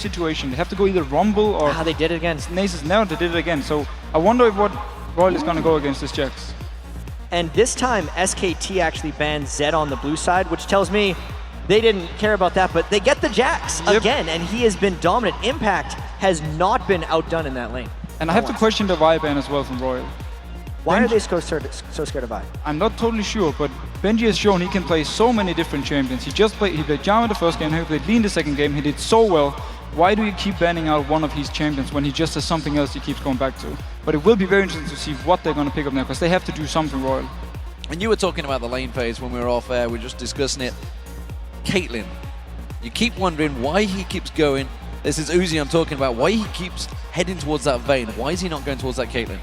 situation. They have to go either Rumble or... they did it again. Nasus, now they did it again. So I wonder what RYL is going to go against this Jax. And this time, SKT actually banned Zed on the blue side, which tells me they didn't care about that, but they get the Jax again, and he has been dominant. Impact has not been outdone in that lane. And I have to question the Vi ban as well from RYL. Why are they so scared of Vi? I'm not totally sure, but Bengi has shown he can play so many different champions. He played Jama the first game, he played Lee in the second game, he did so well. Why do you keep banning out one of his champions when he just has something else he keeps going back to? But it will be very interesting to see what they're going to pick up now, because they have to do something, RYL. And you were talking about the lane phase when we were off air, we were just discussing it. Caitlyn, you keep wondering why he keeps going. This is Uzi I'm talking about, why he keeps heading towards that Vayne. Why is he not going towards that Caitlyn?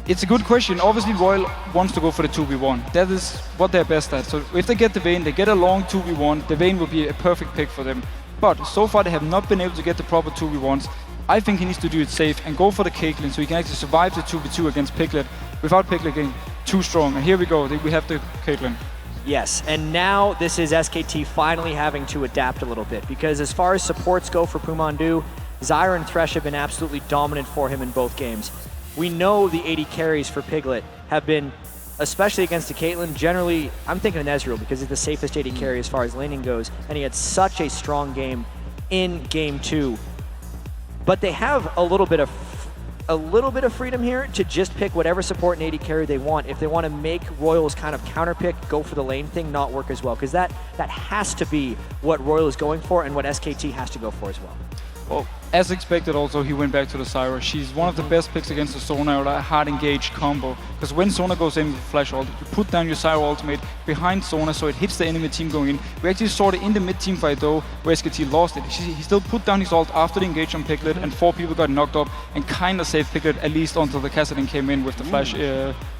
It's a good question. Obviously, RYL wants to go for the 2v1. That is what they're best at. So if they get the Vayne, they get a long 2v1, the Vayne will be a perfect pick for them. But so far, they have not been able to get the proper 2v1s. I think he needs to do it safe and go for the Caitlyn so he can actually survive the 2v2 against Piglet without Piglet getting too strong. And here we go, we have the Caitlyn. Yes, and now this is SKT finally having to adapt a little bit, because as far as supports go for PoohManDu, Zyra and Thresh have been absolutely dominant for him in both games. We know the 80 carries for Piglet have been, especially against the Caitlyn, generally, I'm thinking of Ezreal because he's the safest 80 carry as far as laning goes, and he had such a strong game in Game 2. But they have a little bit of freedom here to just pick whatever support and 80 carry they want. If they want to make RYL's kind of counter pick, go for the lane thing, not work as well, because that has to be what RYL is going for and what SKT has to go for as well. Well, as expected also, he went back to the Zyra. She's one of the best picks against the Sona or a hard engaged combo. Because when Sona goes in with Flash ult, you put down your Zyra ultimate behind Sona so it hits the enemy team going in. We actually saw it in the mid-team fight though, where SKT lost it. He still put down his ult after the engage on Piglet and 4 people got knocked up and kind of saved Piglet at least until the Kassadin came in with the Flash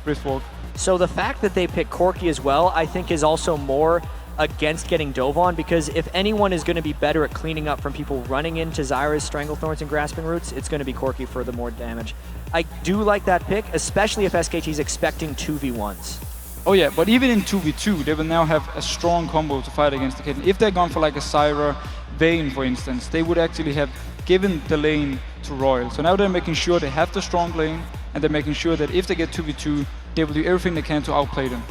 Rift Walk. So the fact that they pick Corki as well, I think is also more against getting dove on, because if anyone is going to be better at cleaning up from people running into Zyra's Stranglethorns and Grasping Roots, it's going to be Corki for the more damage. I do like that pick, especially if SKT is expecting 2v1s. Oh yeah, but even in 2v2, they will now have a strong combo to fight against the Caitlyn. If they're gone for like a Zyra Vayne, for instance, they would actually have given the lane to RYL. So now they're making sure they have the strong lane, and they're making sure that if they get 2v2, they will do everything they can to outplay them.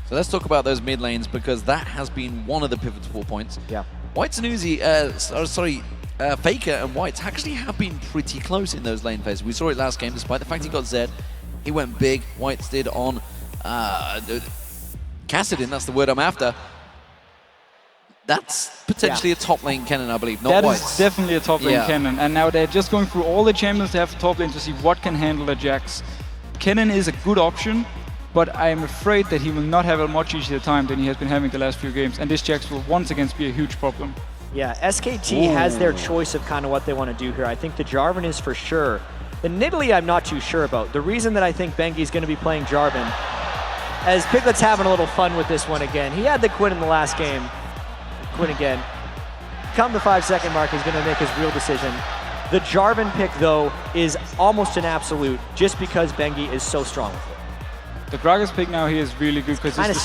So let's talk about those mid lanes, because that has been one of the pivotal points. Yeah. Whites and Uzi, Faker and Whites actually have been pretty close in those lane phases. We saw it last game, despite the fact he got Zed. He went big, Whites did on Kassadin, that's the word I'm after. That's potentially a top lane Kennen, I believe, not Whites. That is definitely a top lane Kennen. And now they're just going through all the champions they have for top lane to see what can handle the Jax. Kennen is a good option, but I am afraid that he will not have a much easier time than he has been having the last few games, and this Jax will once again be a huge problem. Yeah, SKT has their choice of kind of what they want to do here. I think the Jarvan is for sure. The Nidalee I'm not too sure about. The reason that I think Bengi is going to be playing Jarvan, as Piglet's having a little fun with this one again. He had the Quinn in the last game. Quinn again. Come the 5-second mark, he's going to make his real decision. The Jarvan pick, though, is almost an absolute just because Bengi is so strong with it. The Gragas pick now here is really good because it's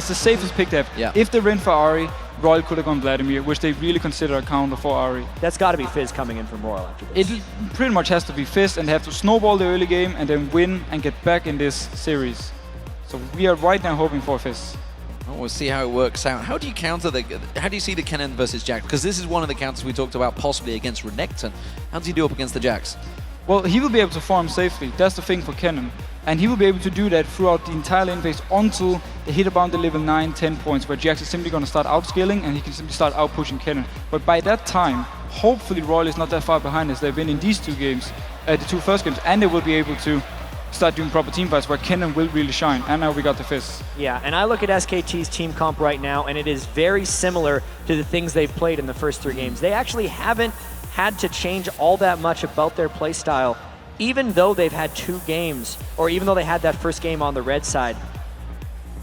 the safest pick to have. Yeah. If they went for Ahri, RYL could have gone Vladimir, which they really consider a counter for Ahri. That's got to be Fizz coming in from RYL after this. It pretty much has to be Fizz, and they have to snowball the early game and then win and get back in this series. So we are right now hoping for Fizz. Well, we'll see how it works out. How do you counter how do you see the Kennen versus Jax? Because this is one of the counters we talked about possibly against Renekton. How does he do up against the Jax? Well, he will be able to farm safely. That's the thing for Kennen. And he will be able to do that throughout the entire lane phase until they hit about the level 9-10 points, where Jax is simply going to start outscaling and he can simply start outpushing Kennen. But by that time, hopefully RYL is not that far behind as they've been in these two games, the two first games, and they will be able to start doing proper team fights where Kennen will really shine. And now we got the Fizz. Yeah, and I look at SKT's team comp right now, and it is very similar to the things they've played in the first 3 games. They actually haven't had to change all that much about their play style, even though they've had 2 games, or even though they had that first game on the red side.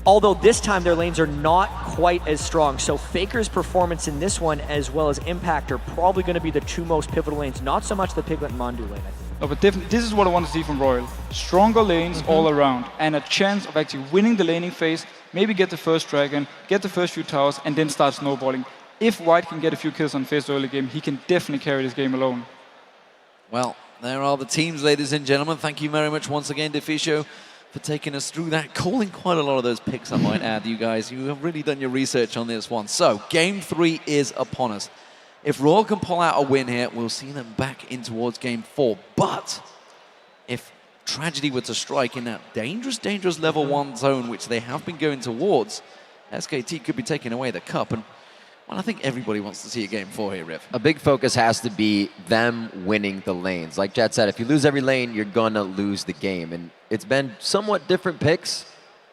Although this time their lanes are not quite as strong. So Faker's performance in this one, as well as Impact, are probably going to be the 2 most pivotal lanes, not so much the Piglet and Mandu lane, I think. No, but definitely, this is what I want to see from RYL. Stronger lanes all around, and a chance of actually winning the laning phase, maybe get the first dragon, get the first few towers, and then start snowballing. if White can get a few kills on Fizz early game, he can definitely carry this game alone. Well, there are the teams, ladies and gentlemen. Thank you very much once again, Deficio, for taking us through that, calling quite a lot of those picks, I might add, you guys. You have really done your research on this one. So, Game 3 is upon us. If RYL can pull out a win here, we'll see them back in towards Game 4. But if tragedy were to strike in that dangerous, dangerous level 1 zone, which they have been going towards, SKT could be taking away the cup. And, well, I think everybody wants to see a Game 4 here, Riff. A big focus has to be them winning the lanes. Like Jet said, if you lose every lane, you're going to lose the game. And it's been somewhat different picks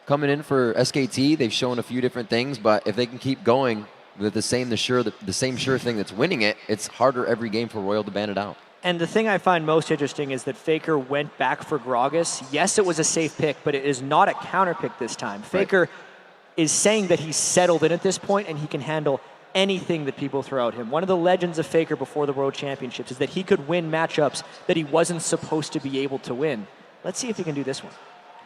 coming in for SKT. They've shown a few different things, but if they can keep going with the same sure thing that's winning it, it's harder every game for RYL to ban it out. And the thing I find most interesting is that Faker went back for Gragas. Yes, it was a safe pick, but it is not a counter pick this time. Faker is saying that he's settled in at this point and he can handle anything that people throw at him. One of the legends of Faker before the World Championships is that he could win matchups that he wasn't supposed to be able to win. Let's see if he can do this one.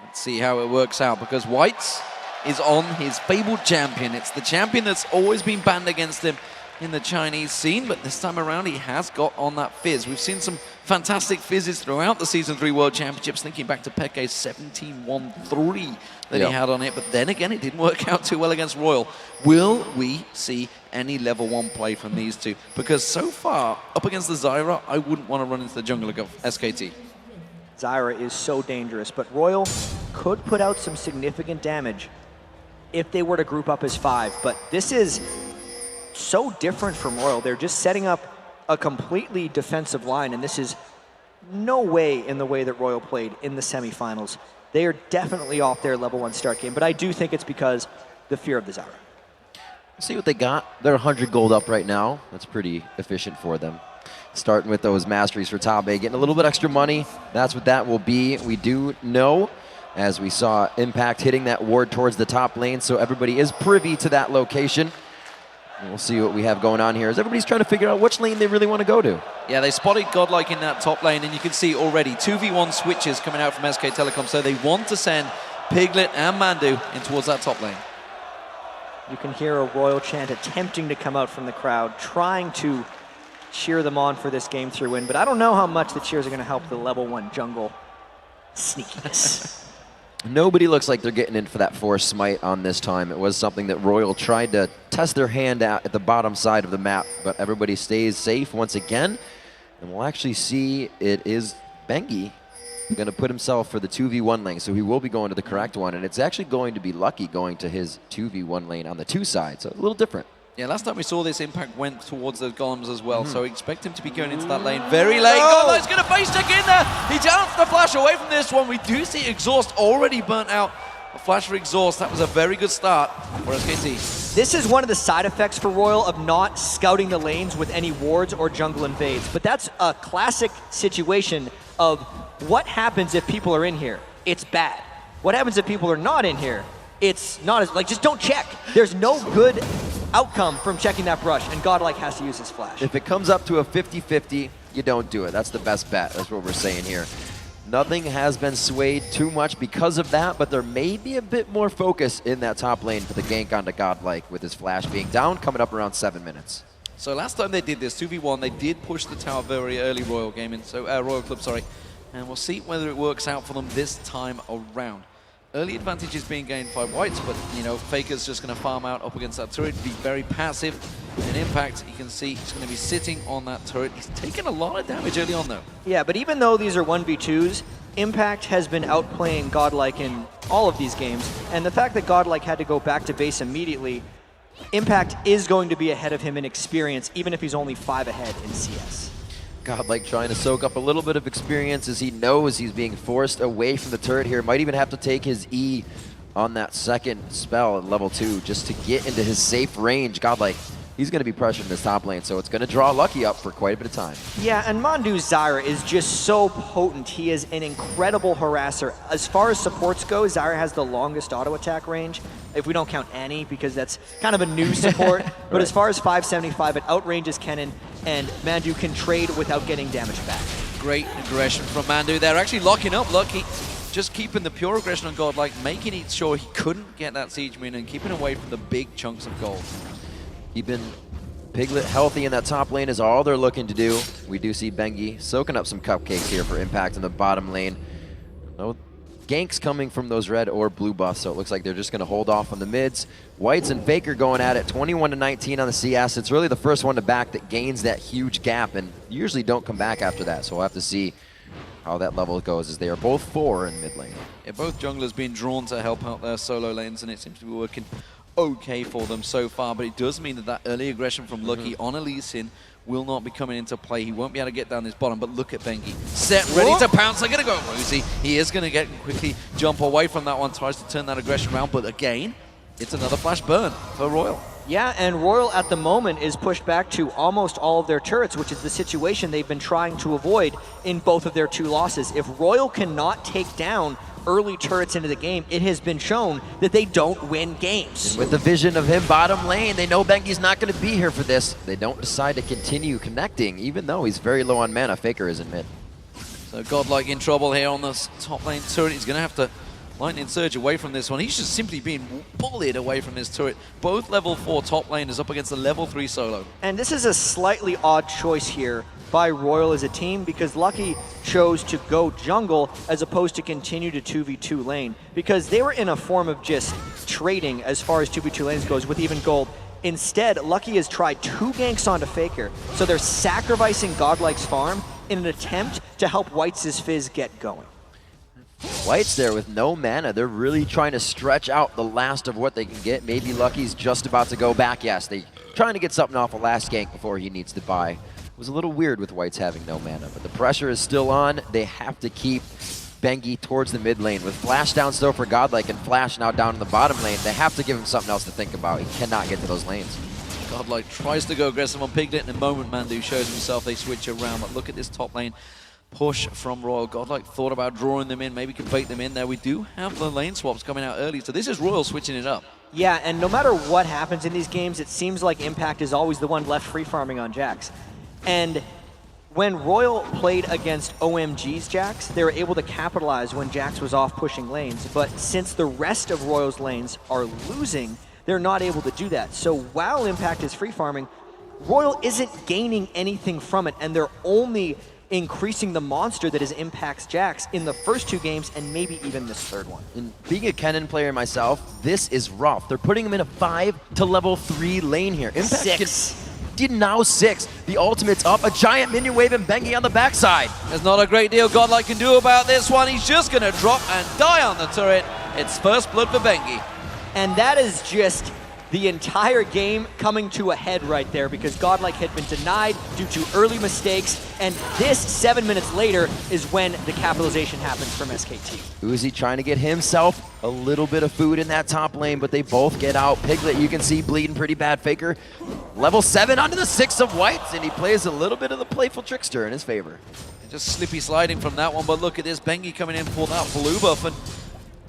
Let's see how it works out, because White is on his fabled champion. It's the champion that's always been banned against him in the Chinese scene, but this time around he has got on that Fizz. We've seen some fantastic Fizzes throughout the Season 3 World Championships, thinking back to Peke's 17-1-3 that he had on it, but then again it didn't work out too well against RYL. Will we see any level 1 play from these two? Because so far, up against the Zyra, I wouldn't want to run into the jungle of SKT. Zyra is so dangerous, but RYL could put out some significant damage if they were to group up as 5, but this is so different from RYL. They're just setting up a completely defensive line, and this is no way in the way that RYL played in the semifinals. They are definitely off their level 1 start game, but I do think it's because the fear of the Zyra. See what they got. They're 100 gold up right now. That's pretty efficient for them. Starting with those masteries for Tabe, getting a little bit extra money. That's what that will be. We do know, as we saw Impact hitting that ward towards the top lane, so everybody is privy to that location. And we'll see what we have going on here as everybody's trying to figure out which lane they really want to go to. Yeah, they spotted GoDlike in that top lane, and you can see already 2v1 switches coming out from SK Telecom, so they want to send Piglet and Mandu in towards that top lane. You can hear a RYL chant attempting to come out from the crowd, trying to cheer them on for this Game 3 win, but I don't know how much the cheers are going to help the level 1 jungle sneakiness. Nobody looks like they're getting in for that force smite on this time. It was something that RYL tried to test their hand at the bottom side of the map, but everybody stays safe once again. And we'll actually see it is bengi going to put himself for the 2v1 lane, so he will be going to the correct one, and it's actually going to be Lucky going to his 2v1 lane on the 2 side, so a little different. Yeah, last time we saw this, Impact went towards those golems as well, so expect him to be going into that lane very late. GoDlike's going to face check in there. He danced the flash away from this one. We do see Exhaust already burnt out. A flash for Exhaust. That was a very good start for SKT. This is one of the side effects for RYL of not scouting the lanes with any wards or jungle invades, but that's a classic situation of what happens if people are in here. It's bad. What happens if people are not in here? It's not as, like, just don't check. There's no good outcome from checking that brush, and GoDlike has to use his flash. If it comes up to a 50-50, you don't do it. That's the best bet. That's what we're saying here. Nothing has been swayed too much because of that, but there may be a bit more focus in that top lane for the gank onto GoDlike with his flash being down, coming up around 7 minutes. So last time they did this, 2v1, they did push the tower very early, RYL gaming, so RYL Club, sorry. And we'll see whether it works out for them this time around. Early advantage is being gained by Whites, but, you know, Faker's just going to farm out up against that turret, be very passive. And Impact, you can see he's going to be sitting on that turret. He's taken a lot of damage early on, though. Yeah, but even though these are 1v2s, Impact has been outplaying GoDlike in all of these games. And the fact that GoDlike had to go back to base immediately, Impact is going to be ahead of him in experience, even if he's only 5 ahead in CS. GoDlike trying to soak up a little bit of experience as he knows he's being forced away from the turret here. Might even have to take his E on that second spell at level 2 just to get into his safe range. GoDlike, he's going to be pressuring this top lane, so it's going to draw Lucky up for quite a bit of time. Yeah, and Mandu's Zyra is just so potent. He is an incredible harasser. As far as supports go, Zyra has the longest auto attack range, if we don't count Annie, because that's kind of a new support. But as far as 575, it outranges Kennen, and Mandu can trade without getting damage back. Great aggression from Mandu. They're actually locking up Lucky, just keeping the pure aggression on GoDlike, making it sure he couldn't get that siege min and keeping away from the big chunks of gold. Keeping Piglet healthy in that top lane is all they're looking to do. We do see bengi soaking up some cupcakes here for impact in the bottom lane. No ganks coming from those red or blue buffs, so it looks like they're just going to hold off on the mids. Whites and Faker going at it, 21-19 on the CS. It's really the first one to back that gains that huge gap, and usually don't come back after that, so we'll have to see how that level goes, as they are both 4 in mid lane. Yeah, both junglers being drawn to help out their solo lanes, and it seems to be working okay for them so far, but it does mean that that early aggression from Lucky on Elysian will not be coming into play. He won't be able to get down this bottom, but look at bengi. Set, ready to pounce. They're going to go Rosie. He is going to get quickly jump away from that one, tries to turn that aggression around, but again, it's another flash burn for RYL. Yeah, and RYL at the moment is pushed back to almost all of their turrets, which is the situation they've been trying to avoid in both of their 2 losses. If RYL cannot take down early turrets into the game, it has been shown that they don't win games. With the vision of him bottom lane, they know bengi's not going to be here for this. They don't decide to continue connecting, even though he's very low on mana. Faker is in mid. So GoDlike in trouble here on this top lane turret. He's going to have to lightning surge away from this one. He's just simply being bullied away from his turret. Both level 4 top laners up against the level 3 solo. And this is a slightly odd choice here by RYL as a team, because Lucky chose to go jungle as opposed to continue to 2v2 lane, because they were in a form of just trading as far as 2v2 lanes goes with even gold. Instead, Lucky has tried 2 ganks onto Faker, so they're sacrificing GoDlike's farm in an attempt to help Whites' Fizz get going. White's there with no mana. They're really trying to stretch out the last of what they can get. Maybe Lucky's just about to go back. Yes, they trying to get something off a last gank before he needs to buy. It was a little weird with Whites having no mana, but the pressure is still on. They have to keep bengi towards the mid lane. With flash down still for GoDlike and flash now down in the bottom lane, they have to give him something else to think about. He cannot get to those lanes. GoDlike tries to go aggressive on Piglet. In a moment, Mandu shows himself. They switch around, but look at this top lane push from RYL. GoDlike thought about drawing them in, maybe could bait them in there. We do have the lane swaps coming out early, so this is RYL switching it up. Yeah, and no matter what happens in these games, it seems like Impact is always the one left free farming on Jax. And when RYL played against OMG's Jax, they were able to capitalize when Jax was off pushing lanes. But since the rest of RYL's lanes are losing, they're not able to do that. So while Impact is free farming, RYL isn't gaining anything from it, and they're only increasing the monster that is Impact's Jax in the first 2 games and maybe even this 3rd one. And being a Kennen player myself, this is rough. They're putting him in a 5 to level 3 lane here. Impact 6. Did now 6. The ultimate's up. A giant minion wave and bengi on the backside. There's not a great deal GoDlike can do about this one. He's just going to drop and die on the turret. It's first blood for bengi. And that is just the entire game coming to a head right there, because GoDlike had been denied due to early mistakes, and this 7 minutes later is when the capitalization happens from SKT. Uzi trying to get himself a little bit of food in that top lane, but they both get out. Piglet, you can see, bleeding pretty bad. Faker, level 7 onto the 6 of Whites, and he plays a little bit of the playful trickster in his favor. Just slippy sliding from that one, but look at this. bengi coming in for that blue buff, and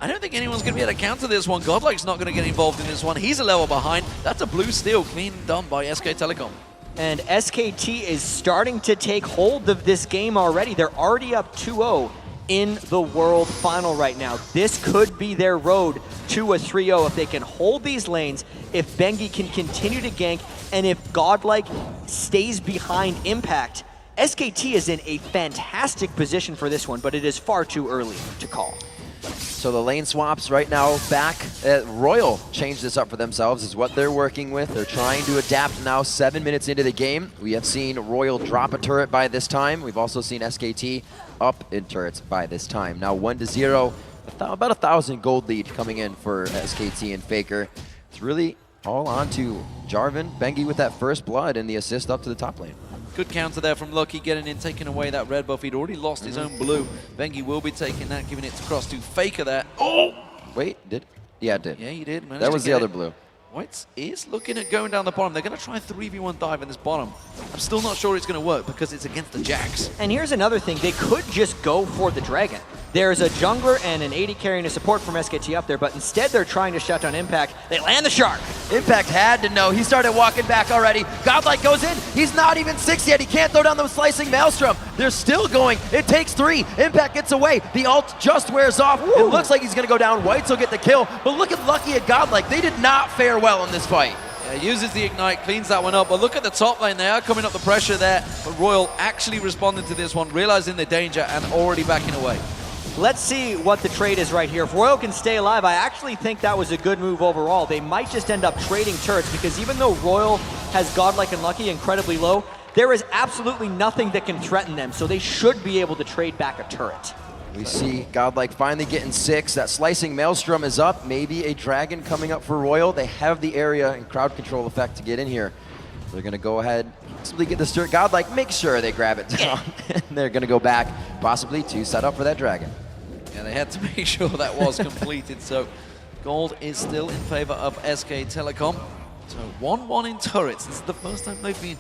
I don't think anyone's going to be able to counter this one. GoDlike's not going to get involved in this one. He's a level behind. That's a blue steal, clean done by SK Telecom. And SKT is starting to take hold of this game already. They're already up 2-0 in the World Final right now. This could be their road to a 3-0 if they can hold these lanes, if bengi can continue to gank, and if GoDlike stays behind Impact. SKT is in a fantastic position for this one, but it is far too early to call. So the lane swaps right now back. RYL changed this up for themselves, is what they're working with. They're trying to adapt now 7 minutes into the game. We have seen RYL drop a turret by this time. We've also seen SKT up in turrets by this time. Now 1-0, about 1,000 gold lead coming in for SKT and Faker. It's really all on to Jarvan, bengi with that first blood and the assist up to the top lane. Good counter there from Lucky, getting in, taking away that red buff. He'd already lost his own blue. bengi will be taking that, giving it across to Faker there. Oh! Wait, did? Yeah, it did. Yeah, he did. That was the other blue. Whites is looking at going down the bottom. They're going to try a 3v1 dive in this bottom. I'm still not sure it's going to work because it's against the Jax. And here's another thing. They could just go for the Dragon. There's a jungler and an AD carrying a support from SKT up there, but instead they're trying to shut down Impact. They land the Shark. Impact had to know. He started walking back already. GoDlike goes in. He's not even 6 yet. He can't throw down the slicing Maelstrom. They're still going. It takes 3. Impact gets away. The ult just wears off. Woo. It looks like he's going to go down. Whites will get the kill. But look at Lucky at GoDlike. They did not fare well in this fight. Yeah, uses the Ignite, cleans that one up, but look at the top lane, they are coming up the pressure there, but RYL actually responding to this one, realizing the danger and already backing away. Let's see what the trade is right here. If RYL can stay alive, I actually think that was a good move overall. They might just end up trading turrets because even though RYL has GoDlike and Lucky incredibly low, there is absolutely nothing that can threaten them, so they should be able to trade back a turret. We see GoDlike finally getting 6. That slicing Maelstrom is up. Maybe a dragon coming up for RYL. They have the area and crowd control effect to get in here. They're going to go ahead, simply get this turret. GoDlike, make sure they grab it down. And they're going to go back, possibly to set up for that dragon. Yeah, they had to make sure that was completed. So gold is still in favor of SK Telecom. So 1-1 in turrets. This is the first time they've been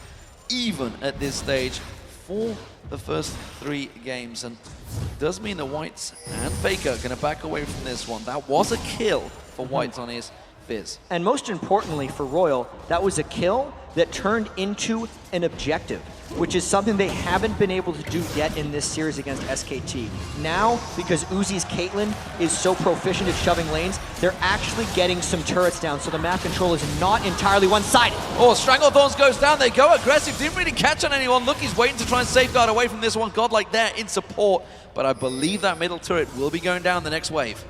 even at this stage for the first 3 games. And it does mean the Whites and Faker are going to back away from this one. That was a kill for Whites on his Fizz. And most importantly for RYL, that was a kill that turned into an objective, which is something they haven't been able to do yet in this series against SKT. Now, because Uzi's Caitlyn is so proficient at shoving lanes, they're actually getting some turrets down, so the map control is not entirely one-sided. Oh, Stranglethorns goes down, they go aggressive, didn't really catch on anyone. Look, he's waiting to try and safeguard away from this one. GoDlike there in support, but I believe that middle turret will be going down the next wave.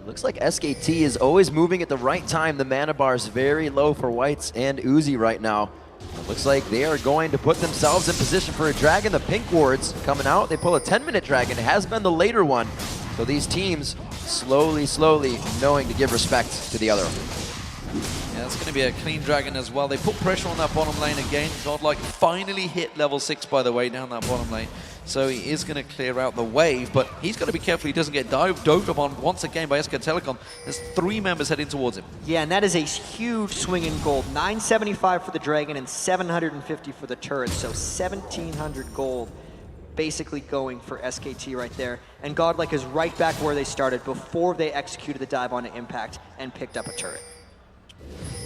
Looks like SKT is always moving at the right time. The mana bar is very low for Whites and Uzi right now. It looks like they are going to put themselves in position for a dragon. The pink wards coming out. They pull a 10-minute dragon. It has been the later one. So these teams slowly knowing to give respect to the other. Yeah, that's going to be a clean dragon as well. They put pressure on that bottom lane again. GoDlike finally hit level 6, by the way, down that bottom lane. So he is going to clear out the wave, but he's got to be careful he doesn't get dove upon once again by SK Telecom. There's 3 members heading towards him. Yeah, and that is a huge swing in gold. 975 for the dragon and 750 for the turret, so 1,700 gold basically going for SKT right there. And GoDlike is right back where they started before they executed the dive onto Impact and picked up a turret.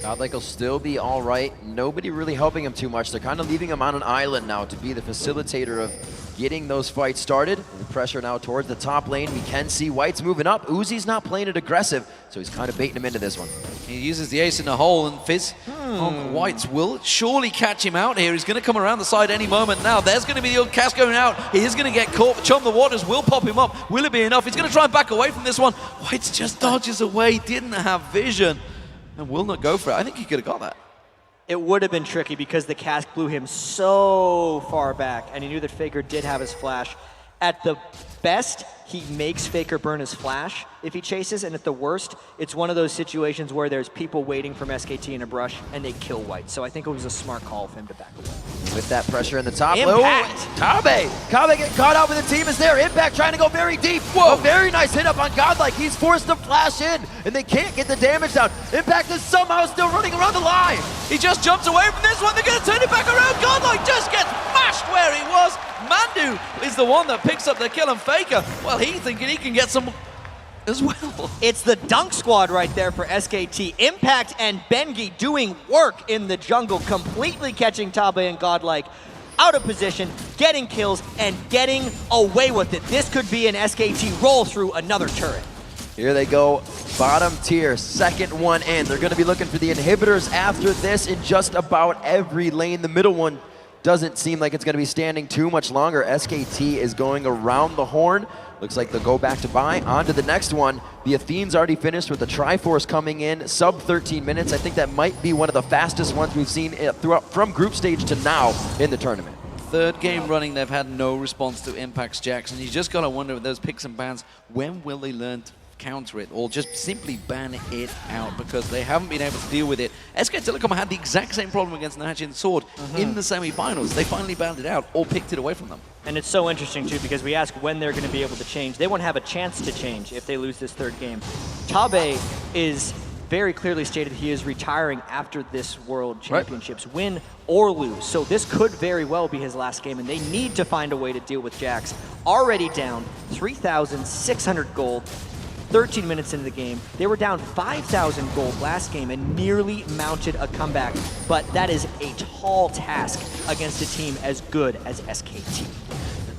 GoDlike will still be all right. Nobody really helping him too much. They're kind of leaving him on an island now to be the facilitator of getting those fights started. The pressure now towards the top lane. We can see White's moving up. Uzi's not playing it aggressive, so he's kind of baiting him into this one. He uses the ace in the hole, and Fizz on Whites will surely catch him out here. He's going to come around the side any moment now. There's going to be the old cast going out. He is going to get caught. Chum the Waters will pop him up. Will it be enough? He's going to try and back away from this one. Whites just dodges away, didn't have vision, and will not go for it. I think he could have got that. It would have been tricky because the cask blew him so far back, and he knew that Faker did have his flash. At the best, he makes Faker burn his flash if he chases, and at the worst, it's one of those situations where there's people waiting from SKT in a brush, and they kill White. So I think it was a smart call for him to back away. With that pressure in the top Impact! Tabe getting caught out with the team is there. Impact trying to go very deep. Whoa, a very nice hit up on GoDlike. He's forced to flash in, and they can't get the damage down. Impact is somehow still running around the line. He just jumps away from this one. They're going to turn it back around. GoDlike just gets mashed where he was. Mandu is the one that picks up the kill, and Faker, well, he's thinking he can get some as well. It's the dunk squad right there for SKT. Impact and Bengi doing work in the jungle, completely catching Tabe and GoDlike out of position, getting kills, and getting away with it. This could be an SKT roll through another turret. Here they go, bottom tier, second one in. They're going to be looking for the inhibitors after this in just about every lane. The middle one doesn't seem like it's going to be standing too much longer. SKT is going around the horn. Looks like they'll go back to buy. On to the next one. The Athene's already finished with the Triforce coming in, sub 13 minutes. I think that might be one of the fastest ones we've seen throughout from group stage to now in the tournament. Third game running, they've had no response to Impact's Jax, and you just got to wonder with those picks and bans, when will they learn to counter it or just simply ban it out, because they haven't been able to deal with it. SK Telecom had the exact same problem against Nachi and Sword in the semi-finals. They finally banned it out or picked it away from them. And it's so interesting too, because we ask when they're going to be able to change. They won't have a chance to change if they lose this third game. Tabe is very clearly stated he is retiring after this World Championships, win or lose. So this could very well be his last game, and they need to find a way to deal with Jax. Already down 3,600 gold. 13 minutes into the game. They were down 5,000 gold last game and nearly mounted a comeback, but that is a tall task against a team as good as SKT.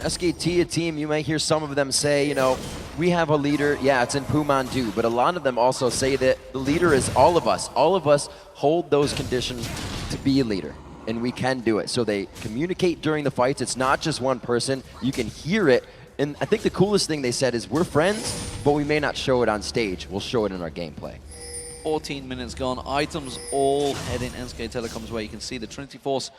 SKT, a team, you might hear some of them say, you know, we have a leader. Yeah, it's in PoohManDu, but a lot of them also say that the leader is all of us. All of us hold those conditions to be a leader, and we can do it. So they communicate during the fights. It's not just one person. You can hear it. And I think the coolest thing they said is we're friends, but we may not show it on stage. We'll show it in our gameplay. 14 minutes gone. Items all heading SK Telecom's way. You can see the Trinity Force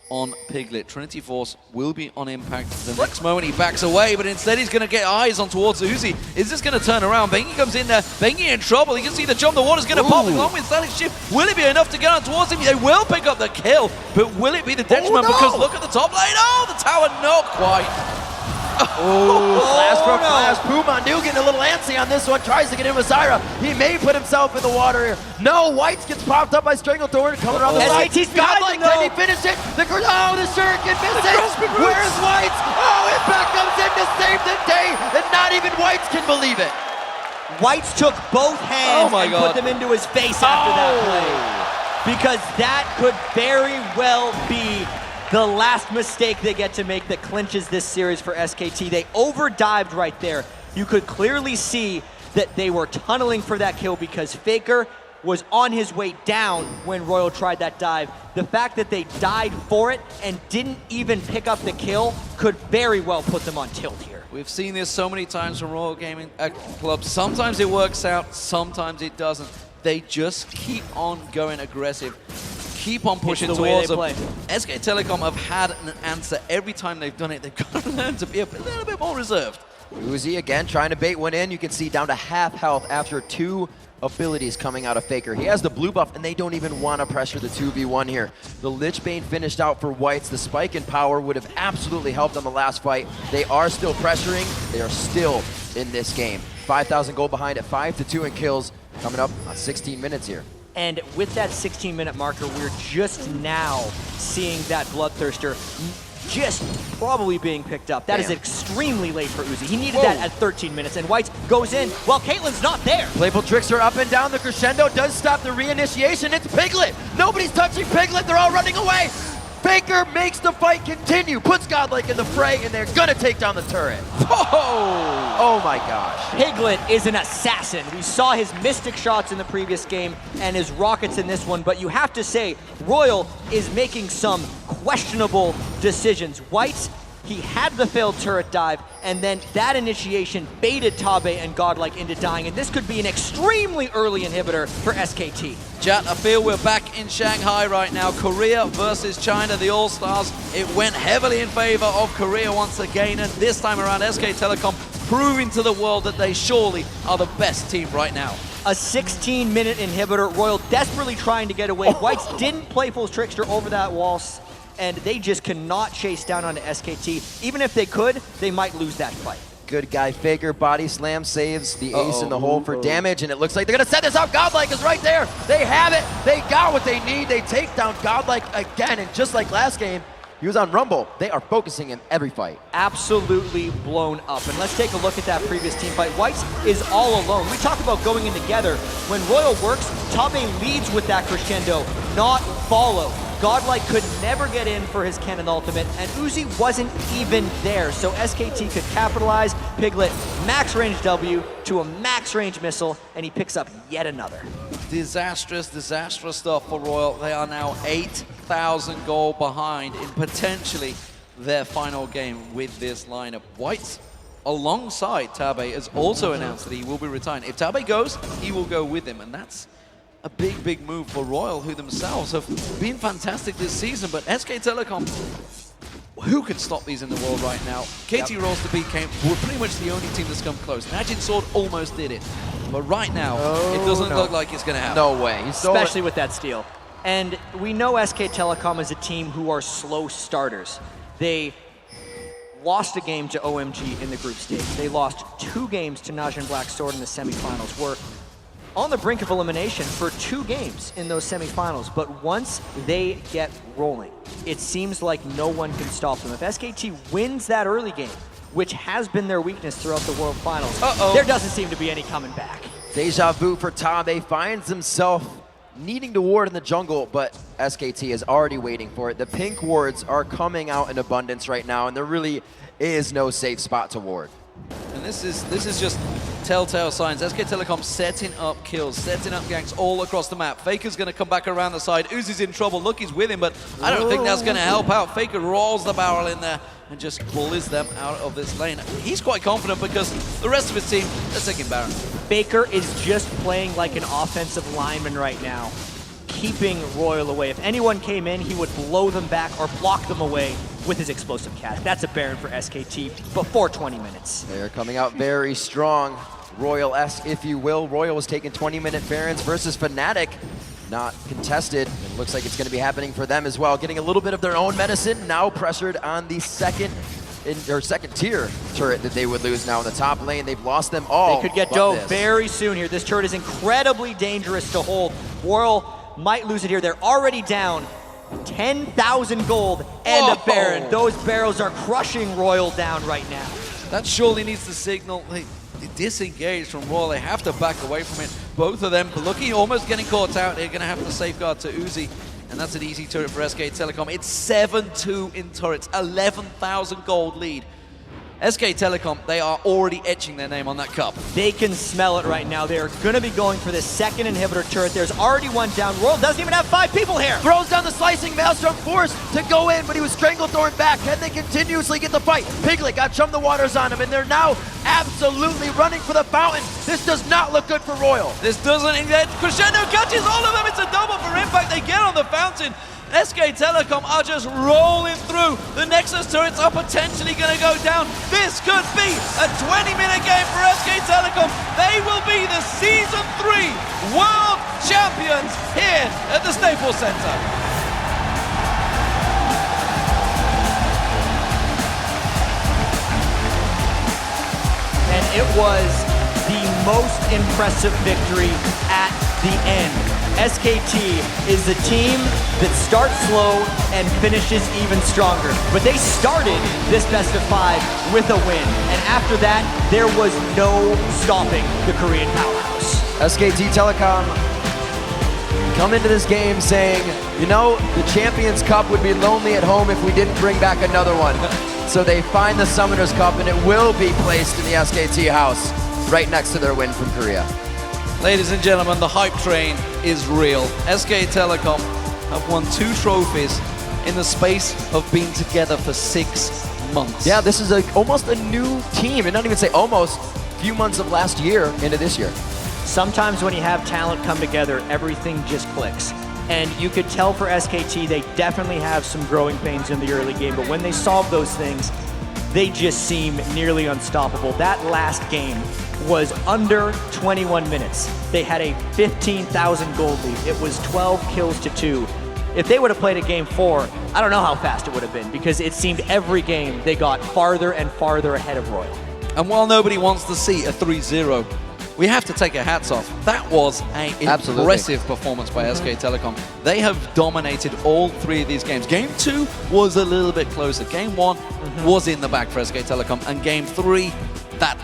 on Piglet. Trinity Force will be on impact the next moment. He backs away, but instead he's going to get eyes on towards Uzi. Is this going to turn around? Bengi comes in there. Bengi in trouble. You can see the jump. The water's going to pop along with Static Shift. Will it be enough to get on towards him? They will pick up the kill, but will it be the detriment? Because look at the top lane. Oh, the tower, not quite. Oh, Flash from Flash. PoohManDu getting a little antsy on this one. Tries to get in with Zyra. He may put himself in the water here. No, Whites gets popped up by Stranglethorn. Coming around the side. SKT's GoDlike, can he finish it? The Shuriken misses. Where's Whites? Oh, Impact comes in to save the day, and not even Whites can believe it. Whites took both hands and God. put them into his face after that play. Because that could very well be the last mistake they get to make that clinches this series for SKT. They overdived right there. You could clearly see that they were tunneling for that kill because Faker was on his way down when RYL tried that dive. The fact that they died for it and didn't even pick up the kill could very well put them on tilt here. We've seen this so many times from Royal Gaming Club. Sometimes it works out, sometimes it doesn't. They just keep on going aggressive. Keep on pushing towards them. SK Telecom have had an answer every time they've done it. They've got to learn to be a little bit more reserved. Uzi again trying to bait one in. You can see down to half health after 2 abilities coming out of Faker. He has the blue buff, and they don't even want to pressure the 2v1 here. The Lich Bane finished out for Whites. The spike in power would have absolutely helped on the last fight. They are still pressuring. They are still in this game. 5,000 gold behind at 5-2 in kills. Coming up on 16 minutes here. And with that 16-minute marker, we're just now seeing that Bloodthirster just probably being picked up. That is extremely late for Uzi. He needed that at 13 minutes, and Whites goes in while Caitlyn's not there. Playful Trickster up and down. The crescendo does stop the reinitiation. It's Piglet. Nobody's touching Piglet. They're all running away. Faker makes the fight continue, puts GoDlike in the fray, and they're gonna take down the turret. Oh my gosh. Piglet is an assassin. We saw his Mystic shots in the previous game and his rockets in this one, but you have to say, RYL is making some questionable decisions. Whites, he had the failed turret dive, and then that initiation baited Tabe and GoDlike into dying, and this could be an extremely early inhibitor for SKT. Chat, I feel we're back in Shanghai right now. Korea versus China, the All-Stars. It went heavily in favor of Korea once again, and this time around SK Telecom proving to the world that they surely are the best team right now. A 16-minute inhibitor, RYL desperately trying to get away. Whites didn't play full Trickster over that wall, and they just cannot chase down onto SKT. Even if they could, they might lose that fight. Good guy Faker, body slam saves the ace in the hole for damage, and it looks like they're gonna set this up. GoDlike is right there. They have it. They got what they need. They take down GoDlike again, and just like last game, he was on Rumble. They are focusing him every fight. Absolutely blown up. And let's take a look at that previous team fight. Whites is all alone. We talk about going in together. When RYL works, Tabe leads with that crescendo, not follow. GoDlike could never get in for his cannon ultimate, and Uzi wasn't even there, so SKT could capitalize. Piglet max range W to a max range missile, and he picks up yet another. Disastrous, disastrous stuff for RYL. They are now 8,000 gold behind in potentially their final game with this lineup. Whites, alongside Tabe, has also announced that he will be retiring. If Tabe goes, he will go with him, and that's a big, big move for RYL, who themselves have been fantastic this season, but SK Telecom, who can stop these in the world right now? KT Rolls to beat came, were pretty much the only team that's come close. Magic Sword almost did it, but right now, it doesn't look like it's gonna happen. No way. Especially with that steal. And we know SK Telecom is a team who are slow starters. They lost a game to OMG in the group stage. They lost 2 games to Najin Black Sword in the semifinals. Were on the brink of elimination for 2 games in those semifinals, but once they get rolling, it seems like no one can stop them. If SKT wins that early game, which has been their weakness throughout the World Finals, there doesn't seem to be any coming back. Deja vu for Tabe, finds himself needing to ward in the jungle, but SKT is already waiting for it. The pink wards are coming out in abundance right now, and there really is no safe spot to ward. And this is just telltale signs. SK Telecom setting up kills, setting up ganks all across the map. Faker's going to come back around the side. Uzi's in trouble. Lucky's with him, but I don't think that's going to help out. Faker rolls the barrel in there and just bullies them out of this lane. He's quite confident because the rest of his team, they're taking Baron. Faker is just playing like an offensive lineman right now, keeping RYL away. If anyone came in, he would blow them back or block them away with his explosive cast. That's a Baron for SKT before 20 minutes. They're coming out very strong. RYL-esque, if you will. RYL was taking 20-minute Barons versus Fnatic. Not contested. It looks like it's going to be happening for them as well. Getting a little bit of their own medicine. Now pressured on the second tier turret that they would lose now in the top lane. They've lost them all. They could get dove very soon here. This turret is incredibly dangerous to hold. RYL might lose it here. They're already down 10,000 gold and a Baron. Those barrels are crushing RYL down right now. That surely needs to signal they disengage from RYL. They have to back away from it. Both of them, Lucky almost getting caught out. They're going to have to safeguard to Uzi. And that's an easy turret for SK Telecom. It's 7-2 in turrets, 11,000 gold lead. SK Telecom, they are already etching their name on that cup. They can smell it right now. They're going to be going for this second inhibitor turret. There's already one down. RYL doesn't even have 5 people here. Throws down the slicing Maelstrom, forced to go in, but he was Stranglethorn back. Can they continuously get the fight? Piglet got Chum the Waters on him, and they're now absolutely running for the fountain. This does not look good for RYL. This doesn't engage. Crescendo catches all of them. It's a double for impact. They get on the fountain. SK Telecom are just rolling through. The Nexus turrets are potentially going to go down. This could be a 20-minute game for SK Telecom. They will be the Season 3 World Champions here at the Staples Center. And it was the most impressive victory at the end. SKT is the team that starts slow and finishes even stronger. But they started this best of 5 with a win. And after that, there was no stopping the Korean powerhouse. SKT Telecom come into this game saying, you know, the Champions Cup would be lonely at home if we didn't bring back another one. So they find the Summoners Cup, and it will be placed in the SKT house right next to their win from Korea. Ladies and gentlemen, the hype train is real. SK Telecom have won 2 trophies in the space of being together for 6 months. Yeah, this is almost a new team, and not even say almost, few months of last year into this year. Sometimes when you have talent come together, everything just clicks. And you could tell for SKT, they definitely have some growing pains in the early game, but when they solve those things, they just seem nearly unstoppable. That last game was under 21 minutes. They had a 15,000 gold lead. It was 12 kills to 2. If they would have played a game 4, I don't know how fast it would have been, because it seemed every game they got farther and farther ahead of RYL. And while nobody wants to see a 3-0, we have to take our hats off. That was an impressive performance by SK Telecom. They have dominated all 3 of these games. Game 2 was a little bit closer. Game 1 was in the back for SK Telecom, and Game 3, that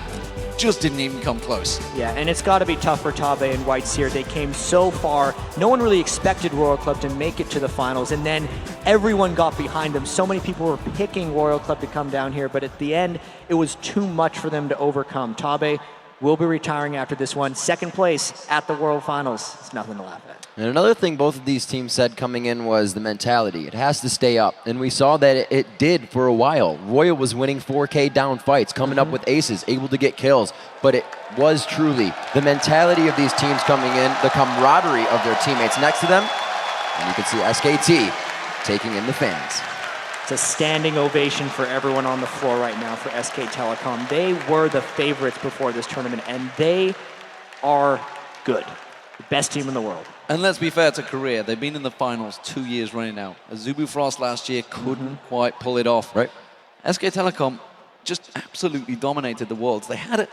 just didn't even come close. Yeah, and it's got to be tough for Tabe and Whites here. They came so far. No one really expected RYL Club to make it to the finals, and then everyone got behind them. So many people were picking RYL Club to come down here, but at the end, it was too much for them to overcome. Tabe will be retiring after this one. 2nd place at the World Finals. It's nothing to laugh at. And another thing both of these teams said coming in was the mentality. It has to stay up. And we saw that it did for a while. RYL was winning 4K down fights, coming up with aces, able to get kills. But it was truly the mentality of these teams coming in, the camaraderie of their teammates next to them. And you can see SKT taking in the fans. It's a standing ovation for everyone on the floor right now for SK Telecom. They were the favorites before this tournament, and they are good. The best team in the world. And let's be fair to Korea, they've been in the finals 2 years running now. Azubu Frost last year couldn't quite pull it off. Right. SK Telecom just absolutely dominated the Worlds. They had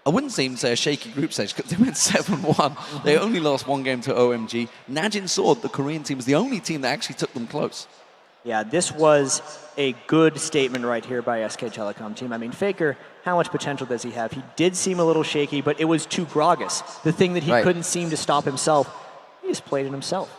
I wouldn't even say a shaky group stage, because they went 7-1. They only lost 1 game to OMG. Najin Sword, the Korean team, was the only team that actually took them close. Yeah, this was a good statement right here by SK Telecom team. I mean, Faker, how much potential does he have? He did seem a little shaky, but it was too Gragas. The thing that he couldn't seem to stop himself, he just played it himself.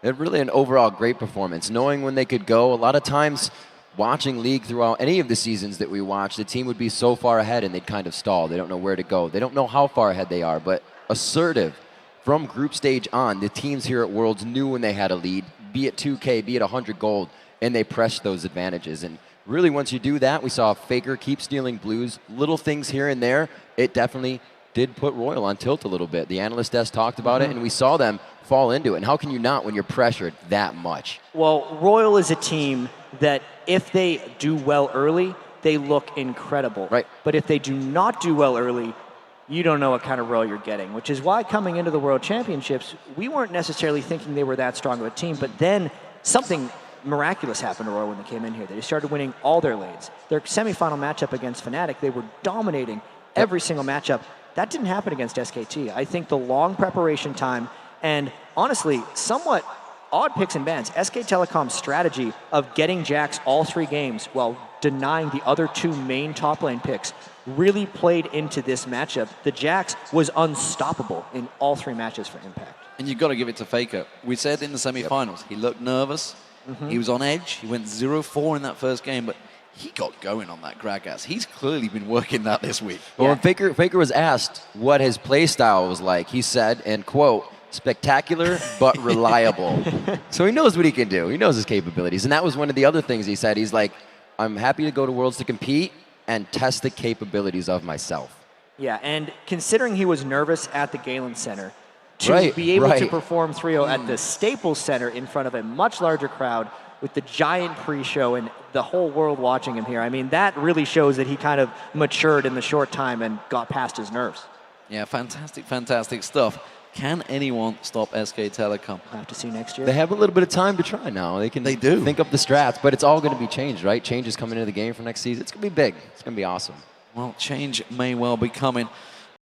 It really an overall great performance, knowing when they could go. A lot of times watching League throughout any of the seasons that we watch, the team would be so far ahead and they'd kind of stall. They don't know where to go. They don't know how far ahead they are, but assertive from group stage on, the teams here at Worlds knew when they had a lead, be it 2K, be it 100 gold, and they pressed those advantages. And really, once you do that, we saw Faker keep stealing blues, little things here and there. It definitely did put RYL on tilt a little bit. The analyst desk talked about it, and we saw them fall into it. And how can you not when you're pressured that much? Well, RYL is a team that if they do well early, they look incredible. Right. But if they do not do well early, you don't know what kind of RYL you're getting, which is why coming into the World Championships, we weren't necessarily thinking they were that strong of a team, but then something miraculous happened to RYL when they came in here. They started winning all their lanes. Their semifinal matchup against Fnatic, they were dominating every single matchup. That didn't happen against SKT. I think the long preparation time and honestly, somewhat odd picks and bans. SK Telecom's strategy of getting Jax all 3 games while denying the other 2 main top lane picks really played into this matchup. The Jax was unstoppable in all 3 matches for Impact. And you've got to give it to Faker. We said in the semi-finals, he looked nervous. He was on edge. He went 0-4 in that first game, but he got going on that Gragas. He's clearly been working that this week. Well, when Faker was asked what his play style was like, he said, and quote, spectacular but reliable. So he knows what he can do. He knows his capabilities. And that was one of the other things he said. He's like, I'm happy to go to Worlds to compete and test the capabilities of myself. Yeah, and considering he was nervous at the Galen Center, to be able to perform 3-0 at the Staples Center in front of a much larger crowd with the giant pre-show and the whole world watching him here, I mean, that really shows that he kind of matured in the short time and got past his nerves. Yeah, fantastic, fantastic stuff. Can anyone stop SK Telecom? We'll have to see next year. They have a little bit of time to try now. They do think up the strats, but it's all going to be changed, right? Change is coming into the game for next season. It's going to be big. It's going to be awesome. Well, change may well be coming.